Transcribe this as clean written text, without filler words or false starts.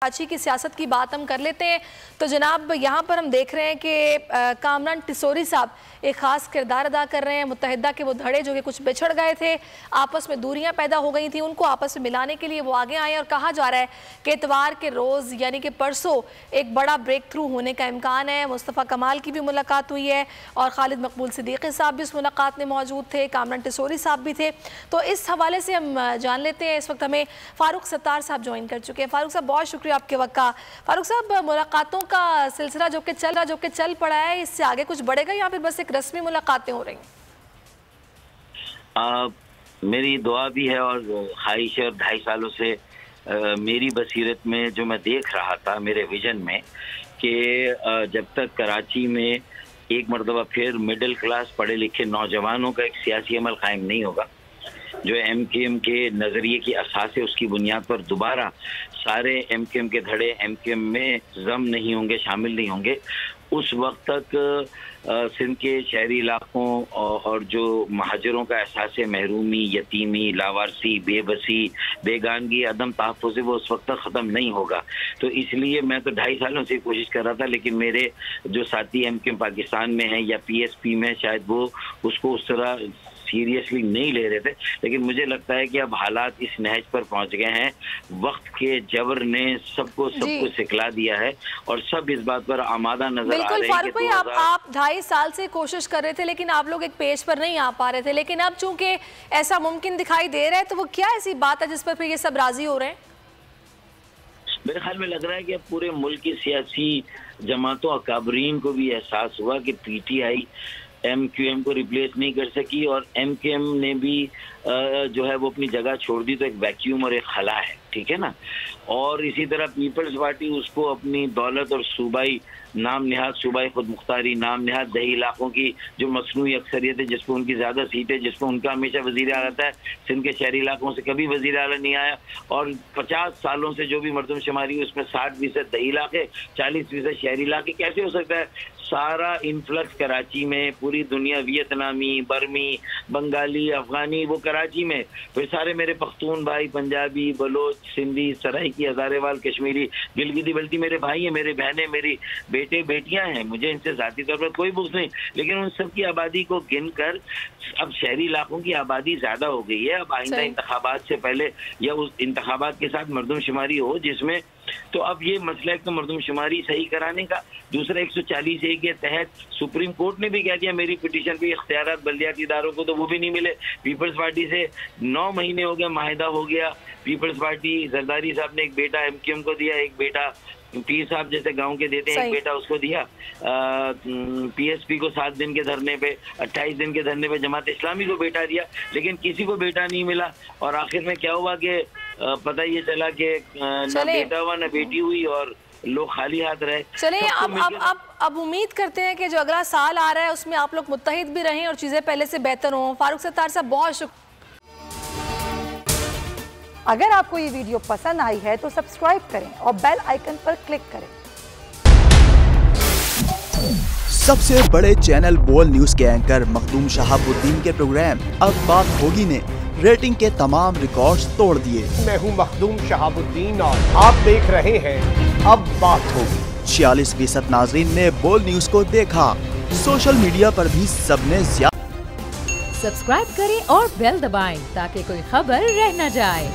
कराची की सियासत की बात हम कर लेते हैं तो जनाब यहाँ पर हम देख रहे हैं कि कामरान टिसोरी साहब एक ख़ास किरदार अदा कर रहे हैं। मुत्तहिदा के वो धड़े जो कि कुछ बिछड़ गए थे, आपस में दूरियां पैदा हो गई थी, उनको आपस में मिलाने के लिए वो आगे आए और कहा जा रहा है कि इतवार के रोज़ यानी कि परसों एक बड़ा ब्रेक थ्रू होने का इम्कान है। मुस्तफ़ा कमाल की भी मुलाकात हुई है और खालिद मकबूल सिद्दीकी साहब भी उस मुलाकात में मौजूद थे, कामरान टिसोरी साहब भी थे। तो इस हवाले से हम जान लेते हैं। इस वक्त हमें फ़ारूक सत्तार साहब ज्वाइन कर चुके हैं। फ़ारूक साहब बहुत शुक्रिया आपके वक्त का। फारूक साहब, मुलाकातों का सिलसिला जो कि चल पड़ा है, इससे आगे कुछ बढ़ेगा या फिर बस एक रस्मी मुलाकातें हो रही हैं? मेरी दुआ भी है और ख्वाहिश है। 2.5 सालों से मेरी बसीरत में जो मैं देख रहा था, मेरे विजन में, कि जब तक कराची में एक मरतबा फिर मिडिल क्लास पढ़े लिखे नौजवानों का एक सियासी अमल कायम नहीं होगा, जो MKM के नज़रिए की असास है, उसकी बुनियाद पर दोबारा सारे MKM के धड़े MKM में जम नहीं होंगे, शामिल नहीं होंगे, उस वक्त तक सिंध के शहरी इलाकों और जो महाजरों का एहसास महरूमी, यतीमी, लावारसी, बेबसी, बेगानगी, अदम तहफ़्फ़ुज़ वो उस वक्त तक ख़त्म नहीं होगा। तो इसलिए मैं तो 2.5 सालों से कोशिश कर रहा था, लेकिन मेरे जो साथी MKM पाकिस्तान में हैं या PSP में, शायद वो उसको उस तरह सीरियसली नहीं ले रहे थे। लेकिन मुझे लगता है कि अब हालात इस नहज पर पहुंच गए हैं, वक्त के जबर ने सबको सिखला दिया है और सब इस बात पर आमादा नजर आ रहे हैं। फारूक भाई, आप 2.5 साल से कोशिश कर रहे थे लेकिन आप लोग एक पेज पर नहीं आ पा रहे थे, लेकिन अब चूंकि ऐसा मुमकिन दिखाई दे रहा है तो वो क्या ऐसी बात है जिस पर फिर ये सब राजी हो रहे हैं? मेरे ख्याल में लग रहा है कि अब पूरे मुल्क की सियासी जमातों अकाबरीन को भी एहसास हुआ कि PTI MQM को रिप्लेस नहीं कर सकी और MKM ने भी जो है वो अपनी जगह छोड़ दी, तो एक वैक्यूम और एक खला है, ठीक है ना। और इसी तरह पीपल्स पार्टी उसको अपनी दौलत और सूबाई नाम निहाद, सूबाई खुद मुख्तारी नाम निहाद दही इलाकों की जो मसनूई अक्सरियत है, जिसको उनकी ज़्यादा सीटें, जिसको उनका हमेशा वज़ीर आला आता है, सिंध के शहरी इलाकों से कभी वज़ीर आला नहीं आया। और 50 सालों से जो भी मरदमशुमारी उसमें 60% दही इलाके, 40% शहरी इलाके। कैसे हो सकता है सारा इन्फ्लक्स कराची में, पूरी दुनिया, वियतनामी, बर्मी, बंगाली, अफगानी, वो कराची में, फिर सारे मेरे पख्तून भाई, पंजाबी, बलोच, सिंधी, सराइकी, हज़ारेवाल, कश्मीरी, गिलगिती बल्टी मेरे भाई हैं, मेरे बहनें, मेरी बेटे बेटियां हैं, मुझे इनसे ज़ाती तौर पर कोई बुग़्ज़ नहीं। लेकिन उन सब की आबादी को गिन कर अब शहरी इलाकों की आबादी ज़्यादा हो गई है। अब आइंदा इंतखाबात से पहले या उस इंतखाबात के साथ मरदमशुमारी हो जिसमें, तो अब ये मसला एक तो मरदमशुमारी सही कराने का, दूसरा 140A के तहत सुप्रीम कोर्ट ने भी कह दिया मेरी पिटीशन पे इख्तियारात बल्दियाती इदारों को, तो वो भी नहीं मिले। पीपल्स पार्टी से 9 महीने हो गया, माहिदा हो गया। पीपल्स पार्टी, जरदारी साहब ने एक बेटा MKM को दिया, एक बेटा पीर साहब जैसे गांव के देते हैं, एक बेटा उसको दिया। PSP को 7 दिन के धरने पे, 28 दिन के धरने पे जमात इस्लामी को बेटा दिया, लेकिन किसी को बेटा नहीं मिला। और आखिर में क्या हुआ कि पता ये चला कि ना बेटा हुआ ना बेटी हुई और लोग खाली हाथ रहे। चलिए अब उम्मीद करते हैं कि जो अगला साल आ रहा है उसमें आप लोग मुत्तहिद भी रहें और चीजें पहले से बेहतर हों। फारूक सत्तार साहब, बहुत शुक्रिया। अगर आपको ये वीडियो पसंद आई है तो सब्सक्राइब करें और बेल आइकन पर क्लिक करें। सबसे बड़े चैनल बोल न्यूज के एंकर मखदूम शहाबुद्दीन के प्रोग्राम अब बात होगी ने रेटिंग के तमाम रिकॉर्ड्स तोड़ दिए। मैं हूं मखदूम शहाबुद्दीन और आप देख रहे हैं अब बात होगी। 46% नाजरीन ने बोल न्यूज को देखा। सोशल मीडिया पर भी सबने सब्सक्राइब करें और बेल दबाएं ताकि कोई खबर रह न जाए।